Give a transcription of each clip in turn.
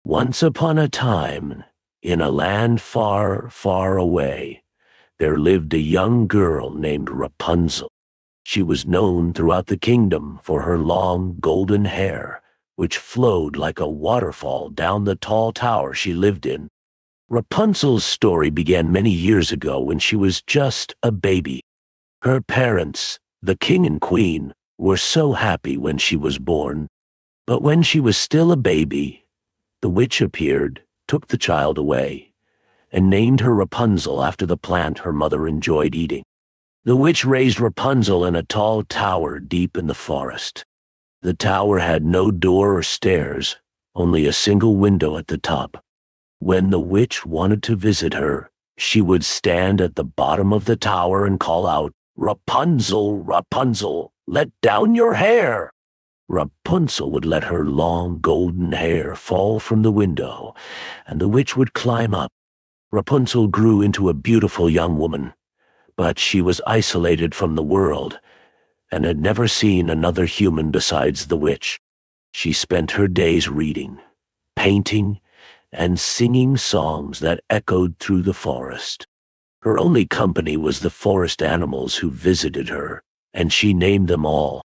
Once upon a time, in a land far, far away, there lived a young girl named Rapunzel. She was known throughout the kingdom for her long golden hair, which flowed like a waterfall down the tall tower she lived in. Rapunzel's story began many years ago when she was just a baby. Her parents, the king and queen, were so happy when she was born. But when she was still a baby, the witch appeared, took the child away, and named her Rapunzel after the plant her mother enjoyed eating. The witch raised Rapunzel in a tall tower deep in the forest. The tower had no door or stairs, only a single window at the top. When the witch wanted to visit her, she would stand at the bottom of the tower and call out, "Rapunzel, Rapunzel, let down your hair!" Rapunzel would let her long golden hair fall from the window, and the witch would climb up. Rapunzel grew into a beautiful young woman, but she was isolated from the world and had never seen another human besides the witch. She spent her days reading, painting, and singing songs that echoed through the forest. Her only company was the forest animals who visited her, and she named them all.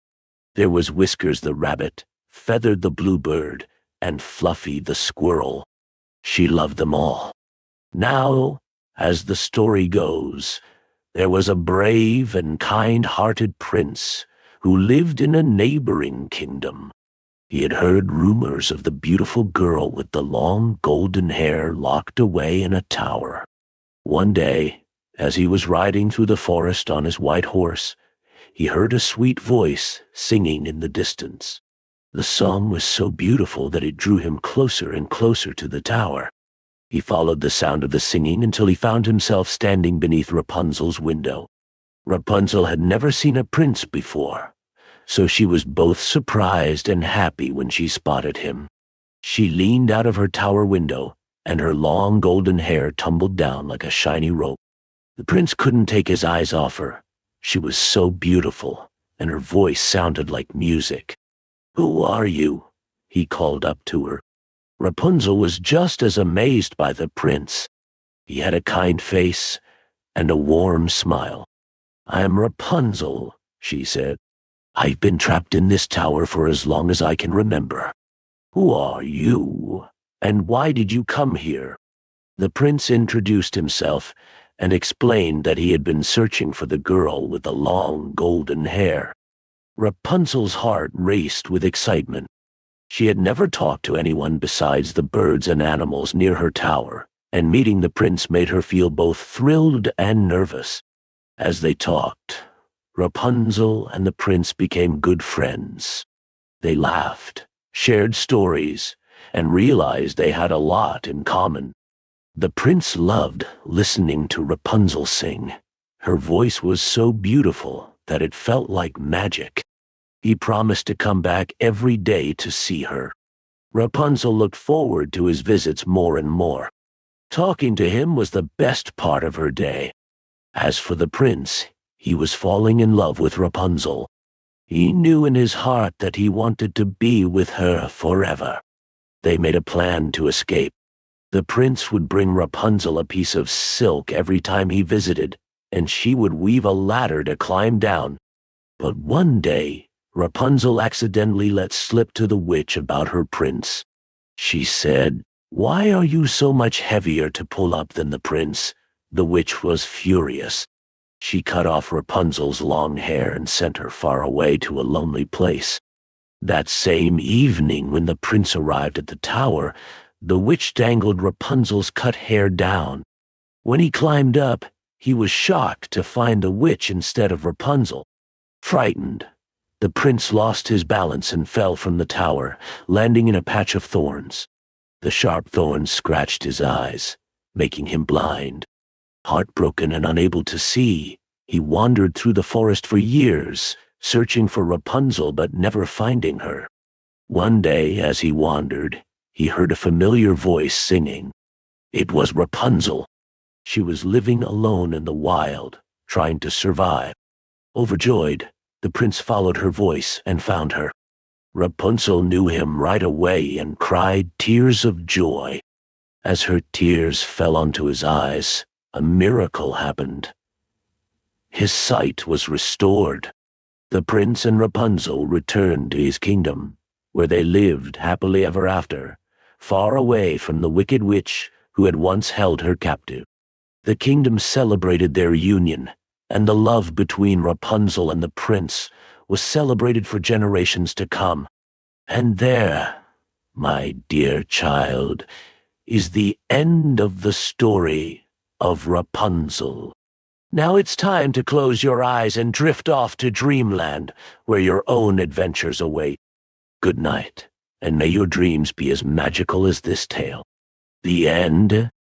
There was Whiskers the rabbit, Feather the bluebird, and Fluffy the squirrel. She loved them all. Now, as the story goes, there was a brave and kind-hearted prince who lived in a neighboring kingdom. He had heard rumors of the beautiful girl with the long golden hair locked away in a tower. One day, as he was riding through the forest on his white horse, he heard a sweet voice singing in the distance. The song was so beautiful that it drew him closer and closer to the tower. He followed the sound of the singing until he found himself standing beneath Rapunzel's window. Rapunzel had never seen a prince before, so she was both surprised and happy when she spotted him. She leaned out of her tower window, and her long golden hair tumbled down like a shiny rope. The prince couldn't take his eyes off her. She was so beautiful, and her voice sounded like music. "Who are you?" he called up to her. Rapunzel was just as amazed by the prince. He had a kind face and a warm smile. "I am Rapunzel," she said. "I've been trapped in this tower for as long as I can remember. Who are you, and why did you come here?" The prince introduced himself and explained that he had been searching for the girl with the long golden hair. Rapunzel's heart raced with excitement. She had never talked to anyone besides the birds and animals near her tower, and meeting the prince made her feel both thrilled and nervous. As they talked, Rapunzel and the prince became good friends. They laughed, shared stories, and realized they had a lot in common. The prince loved listening to Rapunzel sing. Her voice was so beautiful that it felt like magic. He promised to come back every day to see her. Rapunzel looked forward to his visits more and more. Talking to him was the best part of her day. As for the prince, he was falling in love with Rapunzel. He knew in his heart that he wanted to be with her forever. They made a plan to escape. The prince would bring Rapunzel a piece of silk every time he visited, and she would weave a ladder to climb down. But one day, Rapunzel accidentally let slip to the witch about her prince. She said, "Why are you so much heavier to pull up than the prince?" The witch was furious. She cut off Rapunzel's long hair and sent her far away to a lonely place. That same evening, when the prince arrived at the tower, the witch dangled Rapunzel's cut hair down. When he climbed up, he was shocked to find the witch instead of Rapunzel. Frightened, the prince lost his balance and fell from the tower, landing in a patch of thorns. The sharp thorns scratched his eyes, making him blind. Heartbroken and unable to see, he wandered through the forest for years, searching for Rapunzel but never finding her. One day, as he wandered, he heard a familiar voice singing. It was Rapunzel. She was living alone in the wild, trying to survive. Overjoyed, the prince followed her voice and found her. Rapunzel knew him right away and cried tears of joy. As her tears fell onto his eyes, a miracle happened. His sight was restored. The prince and Rapunzel returned to his kingdom, where they lived happily ever after, far away from the wicked witch who had once held her captive. The kingdom celebrated their union, and the love between Rapunzel and the prince was celebrated for generations to come. And there, my dear child, is the end of the story of Rapunzel. Now it's time to close your eyes and drift off to dreamland, where your own adventures await. Good night, and may your dreams be as magical as this tale. The end.